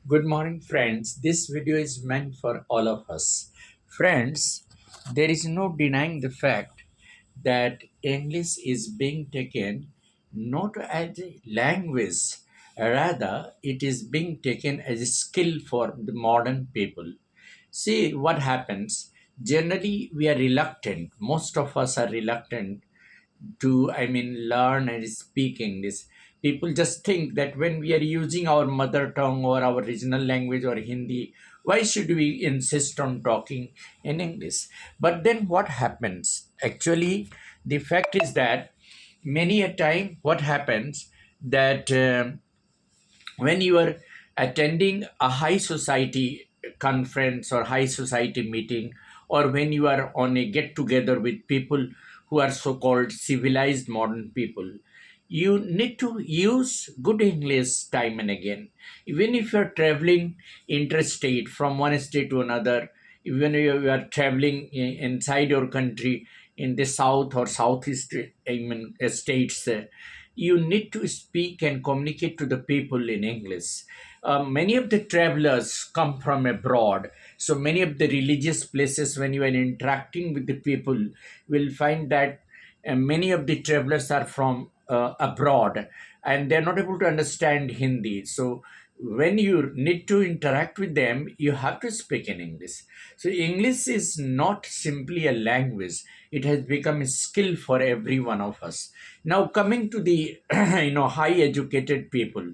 Good morning, friends. This video is meant for all of us. Friends, there is no denying the fact that English is being taken not as a language, rather, it is being taken as a skill for the modern people. See what happens. Generally, we are reluctant, most of us are reluctant to learn and speak English. People just think that when we are using our mother tongue or our regional language or Hindi, why should we insist on talking in English? But then what happens actually, the fact is that many a time what happens that when you are attending a high society conference or high society meeting, or when you are on a get together with people who are so called civilized modern people, you need to use good English time and again. Even if you're traveling interstate from one state to another, even if you are traveling inside your country in the south or southeast states, you need to speak and communicate to the people in English. Many of the travelers come from abroad, so many of the religious places, when you are interacting with the people, will find that many of the travelers are from abroad and they're not able to understand Hindi. So when you need to interact with them, you have to speak in English. So English is not simply a language; it has become a skill for every one of us. Now, coming to the high educated people,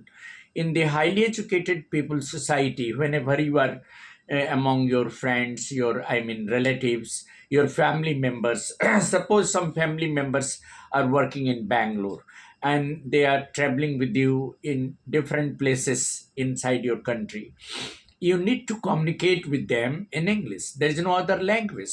in the highly educated people society, whenever you are among your friends, your relatives, your family members, suppose some family members are working in Bangalore and they are traveling with you in different places inside your country, you need to communicate with them in English. There is no other language.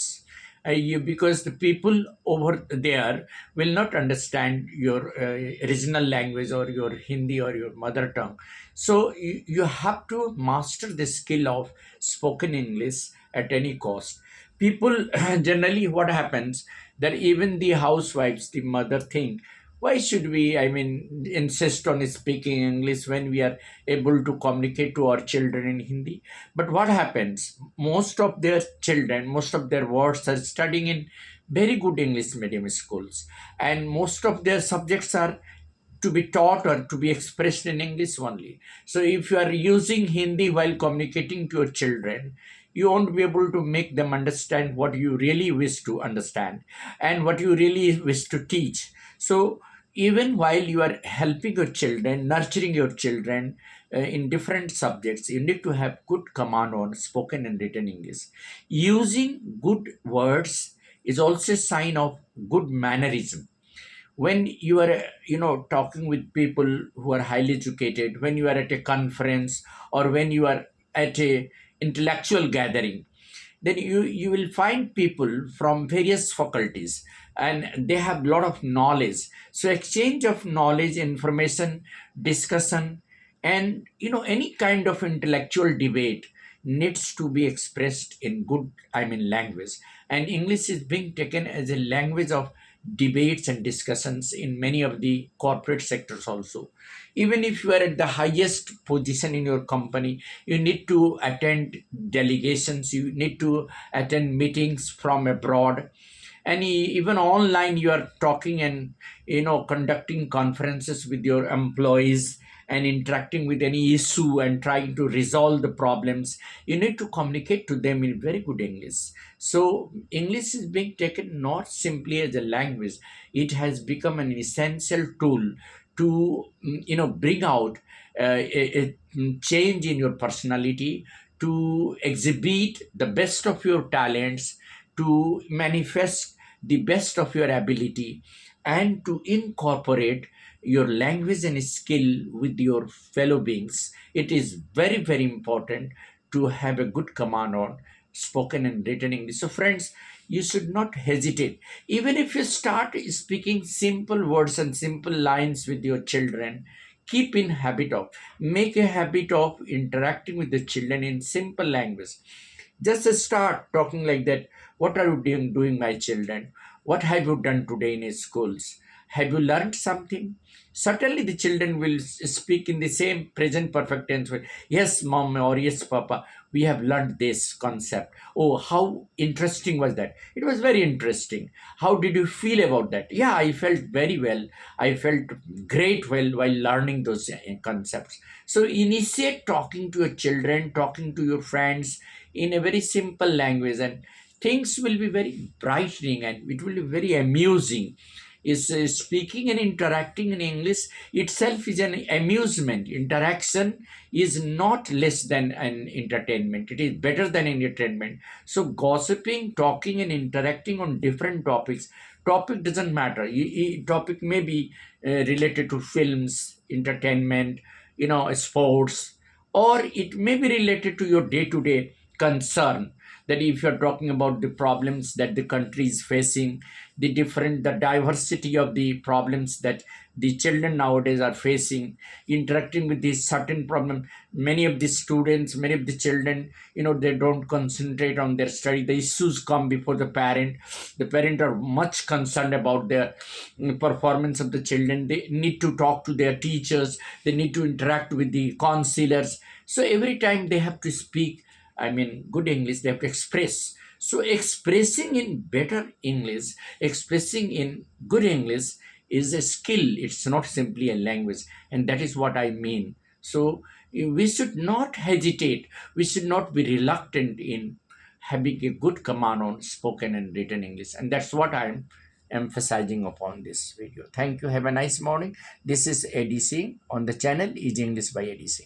Because the people over there will not understand your original language or your Hindi or your mother tongue. So you have to master the skill of spoken English at any cost. People generally, what happens that even the housewives, the mother think, why should we insist on speaking English when we are able to communicate to our children in Hindi? But what happens, most of their children, most of their wards are studying in very good English medium schools, and most of their subjects are to be taught or to be expressed in English only. So if you are using Hindi while communicating to your children, you won't be able to make them understand what you really wish to understand and what you really wish to teach. So even while you are helping your children, nurturing your children in different subjects, you need to have good command on spoken and written English. Using good words is also a sign of good mannerism. When you are talking with people who are highly educated, when you are at a conference or when you are at a intellectual gathering, then you will find people from various faculties and they have a lot of knowledge. So exchange of knowledge, information, discussion, and any kind of intellectual debate needs to be expressed in good language. And English is being taken as a language of debates and discussions in many of the corporate sectors also. Even if you are at the highest position in your company, you need to attend delegations, you need to attend meetings from abroad, and even online you are talking and conducting conferences with your employees and interacting with any issue and trying to resolve the problems. You need to communicate to them in very good English. So English is being taken not simply as a language, it has become an essential tool to bring out a change in your personality, to exhibit the best of your talents, to manifest the best of your ability, and to incorporate your language and skill with your fellow beings. It is very, very important to have a good command on spoken and written English. So, friends, you should not hesitate. Even if you start speaking simple words and simple lines with your children, keep in habit of, make a habit of interacting with the children in simple language. Just start talking like that. What are you doing, my children? What have you done today in schools? Have you learned something? Certainly the children will speak in the same present perfect tense way. Yes mom, or yes papa, we have learned this concept. Oh, how interesting was that? It was very interesting. How did you feel about that? Yeah, I felt very well. I felt great while learning those concepts. So initiate talking to your children, talking to your friends in a very simple language, and things will be very brightening and it will be very amusing. Is speaking and interacting in English itself is an amusement. Interaction is not less than an entertainment, it is better than entertainment. So gossiping, talking and interacting on different topics, topic doesn't matter. Topic may be related to films, entertainment, sports, or it may be related to your day to day concern. That if you're talking about the problems that the country is facing, the diversity of the problems that the children nowadays are facing, interacting with this certain problem. Many of the students, many of the children, they don't concentrate on their study. The issues come before the parent. The parent are much concerned about the performance of the children. They need to talk to their teachers, they need to interact with the counselors. So every time they have to speak, I mean, good English, they have to express. So expressing in better English, expressing in good English is a skill. It's not simply a language. And that is what I mean. So we should not hesitate. We should not be reluctant in having a good command on spoken and written English. And that's what I'm emphasizing upon this video. Thank you. Have a nice morning. This is Eddie Singh on the channel is English by Eddie Singh.